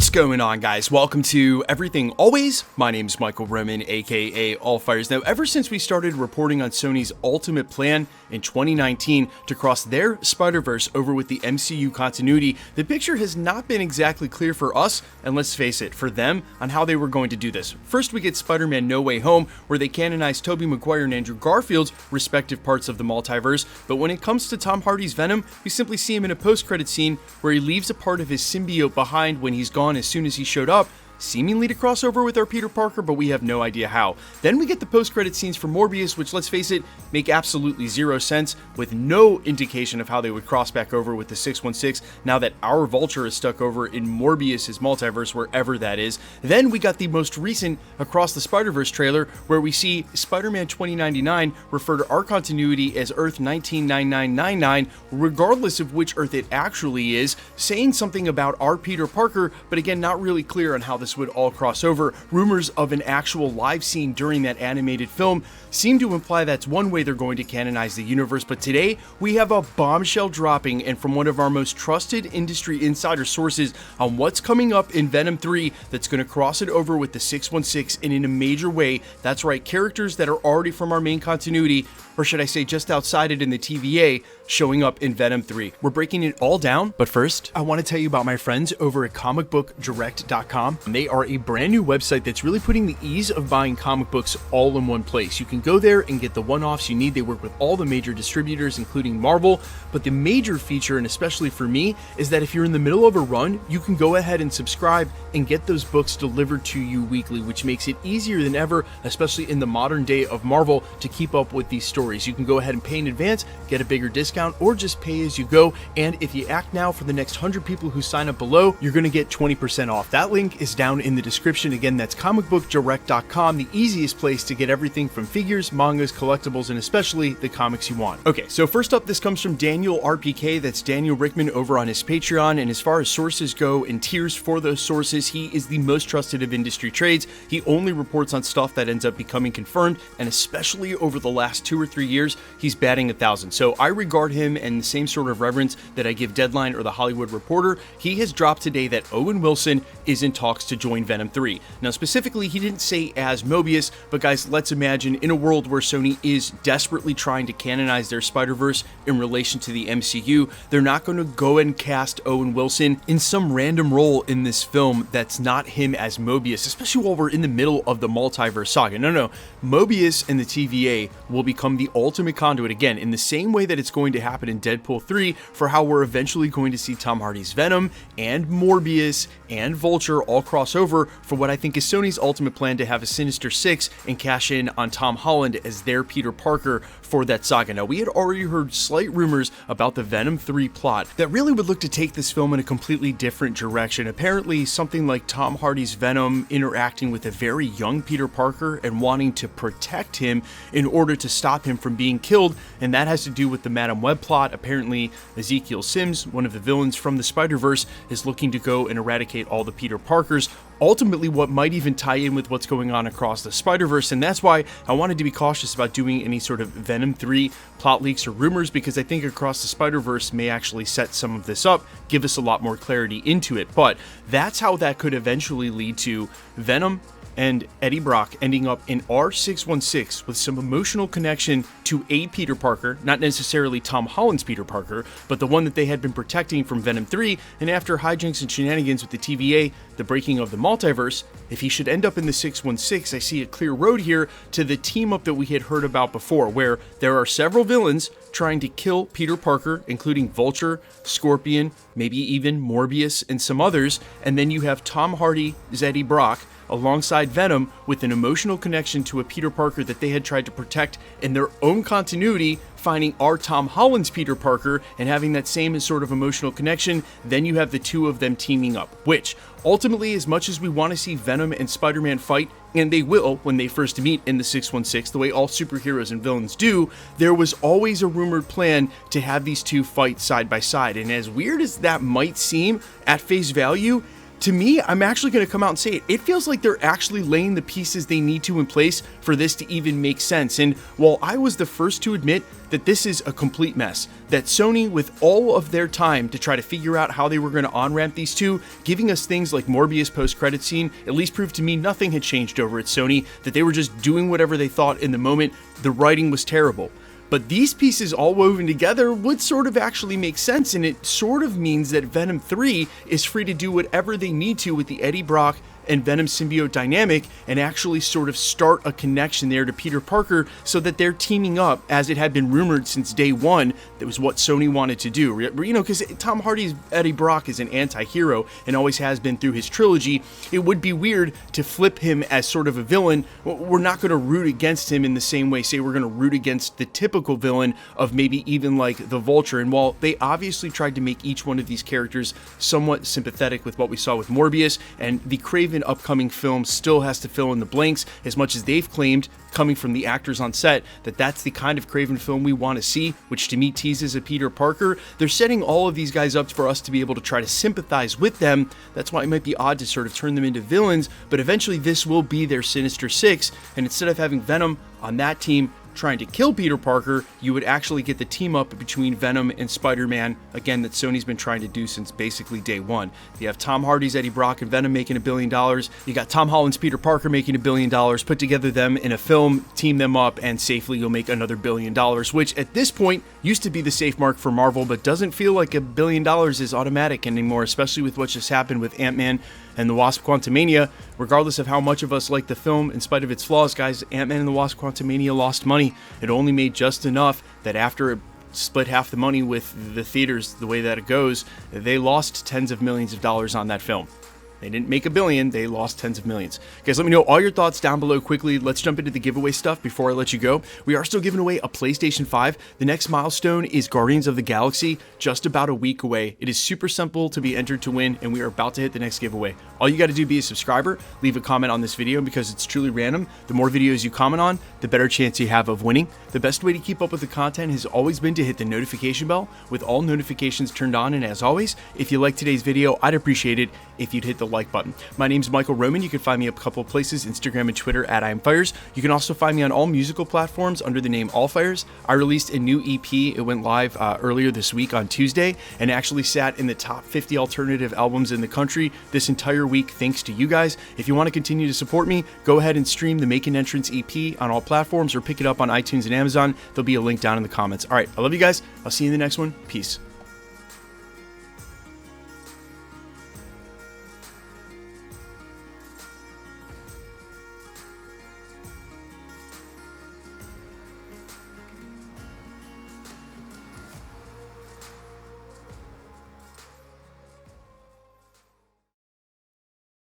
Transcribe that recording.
What's going on, guys? Welcome to Everything Always. My name's Michael Roman, aka Allfires. Now, ever since we started reporting on Sony's ultimate plan in 2019 to cross their Spider-Verse over with the MCU continuity, the picture has not been exactly clear for us, and let's face it, for them, on how they were going to do this. First, we get Spider-Man No Way Home, where they canonize Tobey Maguire and Andrew Garfield's respective parts of the multiverse, but when it comes to Tom Hardy's Venom, we simply see him in a post-credit scene where he leaves a part of his symbiote behind when he's gone as soon as he showed up, seemingly to cross over with our Peter Parker, but we have no idea how. Then we get the post-credit scenes for Morbius, which, let's face it, make absolutely zero sense, with no indication of how they would cross back over with the 616 now that our Vulture is stuck over in Morbius's multiverse, wherever that is. Then we got the most recent Across the Spider-Verse trailer, where we see Spider-Man 2099 refer to our continuity as Earth 199999, regardless of which Earth it actually is, saying something about our Peter Parker, but again, not really clear on how this would all cross over. Rumors of an actual live scene during that animated film seem to imply that's one way they're going to canonize the universe, but today we have a bombshell dropping, and from one of our most trusted industry insider sources on what's coming up in Venom 3 that's going to cross it over with the 616 and in a major way. That's right, characters that are already from our main continuity, or should I say just outside it in the TVA, showing up in Venom 3. We're breaking it all down, but first, I want to tell you about my friends over at comicbookdirect.com. They are a brand new website that's really putting the ease of buying comic books all in one place. You can go there and get the one-offs you need. They work with all the major distributors, including Marvel, but the major feature, and especially for me, is that if you're in the middle of a run, you can go ahead and subscribe and get those books delivered to you weekly, which makes it easier than ever, especially in the modern day of Marvel, to keep up with these stories. You can go ahead and pay in advance, get a bigger discount, or just pay as you go, and if you act now, for the next 100 people who sign up below, you're going to get 20% off. That link is down in the description. Again, that's comicbookdirect.com, the easiest place to get everything from figures, mangas, collectibles, and especially the comics you want. Okay, so first up, this comes from Daniel RPK. That's Daniel Rickman over on his Patreon, and as far as sources go and tiers for those sources, he is the most trusted of industry trades. He only reports on stuff that ends up becoming confirmed, and especially over the last 2 or 3 years, he's batting 1,000. So I regard him in the same sort of reverence that I give Deadline or The Hollywood Reporter. He has dropped today that Owen Wilson is in talks to join Venom 3. Now, specifically, he didn't say as Mobius, but guys, let's imagine in a world where Sony is desperately trying to canonize their Spider-Verse in relation to the MCU, they're not going to go and cast Owen Wilson in some random role in this film that's not him as Mobius, especially while we're in the middle of the multiverse saga. No, Mobius and the TVA will become the ultimate conduit, again, in the same way that it's going to happen in Deadpool 3 for how we're eventually going to see Tom Hardy's Venom and Morbius and Vulture all cross over for what I think is Sony's ultimate plan to have a Sinister Six and cash in on Tom Holland as their Peter Parker for that saga. Now, we had already heard slight rumors about the Venom 3 plot that really would look to take this film in a completely different direction. Apparently, something like Tom Hardy's Venom interacting with a very young Peter Parker and wanting to protect him in order to stop him from being killed, and that has to do with the Madam Web plot. Apparently, Ezekiel Sims, one of the villains from the Spider-Verse, is looking to go and eradicate all the Peter Parkers, ultimately what might even tie in with what's going on across the Spider-Verse, and that's why I wanted to be cautious about doing any sort of Venom 3 plot leaks or rumors, because I think Across the Spider-Verse may actually set some of this up, give us a lot more clarity into it, but that's how that could eventually lead to Venom and Eddie Brock ending up in R616 with some emotional connection to a Peter Parker, not necessarily Tom Holland's Peter Parker, but the one that they had been protecting from Venom 3, and after hijinks and shenanigans with the TVA, the breaking of the multiverse, if he should end up in the 616, I see a clear road here to the team up that we had heard about before, where there are several villains trying to kill Peter Parker, including Vulture, Scorpion, maybe even Morbius, and some others, and then you have Tom Hardy, Eddie Brock, alongside Venom with an emotional connection to a Peter Parker that they had tried to protect in their own continuity, finding our Tom Holland's Peter Parker and having that same sort of emotional connection. Then you have the two of them teaming up, which ultimately, as much as we want to see Venom and Spider-Man fight, and they will when they first meet in the 616, the way all superheroes and villains do, there was always a rumored plan to have these two fight side by side. And as weird as that might seem at face value, to me, I'm actually going to come out and say it. It feels like they're actually laying the pieces they need to in place for this to even make sense. And while I was the first to admit that this is a complete mess, that Sony, with all of their time to try to figure out how they were going to on-ramp these two, giving us things like Morbius post-credit scene, at least proved to me nothing had changed over at Sony, that they were just doing whatever they thought in the moment. The writing was terrible. But these pieces all woven together would sort of actually make sense, and it sort of means that Venom 3 is free to do whatever they need to with the Eddie Brock and Venom symbiote dynamic and actually sort of start a connection there to Peter Parker so that they're teaming up, as it had been rumored since day one. That was what Sony wanted to do, you know, because Tom Hardy's Eddie Brock is an anti-hero and always has been through his trilogy. It would be weird to flip him as sort of a villain. We're not going to root against him in the same way, say, we're going to root against the typical villain of maybe even like the Vulture. And while they obviously tried to make each one of these characters somewhat sympathetic with what we saw with Morbius, and the Craven upcoming film still has to fill in the blanks, as much as they've claimed, coming from the actors on set, that that's the kind of Craven film we want to see, which to me teases a Peter Parker. They're setting all of these guys up for us to be able to try to sympathize with them. That's why it might be odd to sort of turn them into villains, but eventually this will be their Sinister Six, and instead of having Venom on that team trying to kill Peter Parker, you would actually get the team up between Venom and Spider-Man, again, that Sony's been trying to do since basically day one. You have Tom Hardy's Eddie Brock and Venom making $1 billion. You got Tom Holland's Peter Parker making $1 billion. Put together them in a film, team them up, and safely you'll make another $1 billion, which at this point used to be the safe mark for Marvel, but doesn't feel like $1 billion is automatic anymore, especially with what just happened with Ant-Man and the Wasp: Quantumania. Regardless of how much of us like the film, in spite of its flaws, guys, Ant-Man and the Wasp: Quantumania lost money. It only made just enough that after it split half the money with the theaters, the way that it goes, they lost tens of millions of dollars on that film. They didn't make $1 billion, they lost tens of millions. Guys, let me know all your thoughts down below quickly. Let's jump into the giveaway stuff before I let you go. We are still giving away a PlayStation 5. The next milestone is Guardians of the Galaxy, just about a week away. It is super simple to be entered to win, and we are about to hit the next giveaway. All you got to do is be a subscriber, leave a comment on this video, because it's truly random. The more videos you comment on, the better chance you have of winning. The best way to keep up with the content has always been to hit the notification bell with all notifications turned on, and as always, if you like today's video, I'd appreciate it if you'd hit the like button. My name's Michael Roman. You can find me a couple of places, Instagram and Twitter at IamFires. You can also find me on all musical platforms under the name Allfires. I released a new EP. It went live earlier this week on Tuesday and actually sat in the top 50 alternative albums in the country this entire week thanks to you guys. If you want to continue to support me, go ahead and stream the Make an Entrance EP on all platforms or pick it up on iTunes and Amazon. There'll be a link down in the comments. All right, I love you guys. I'll see you in the next one. Peace.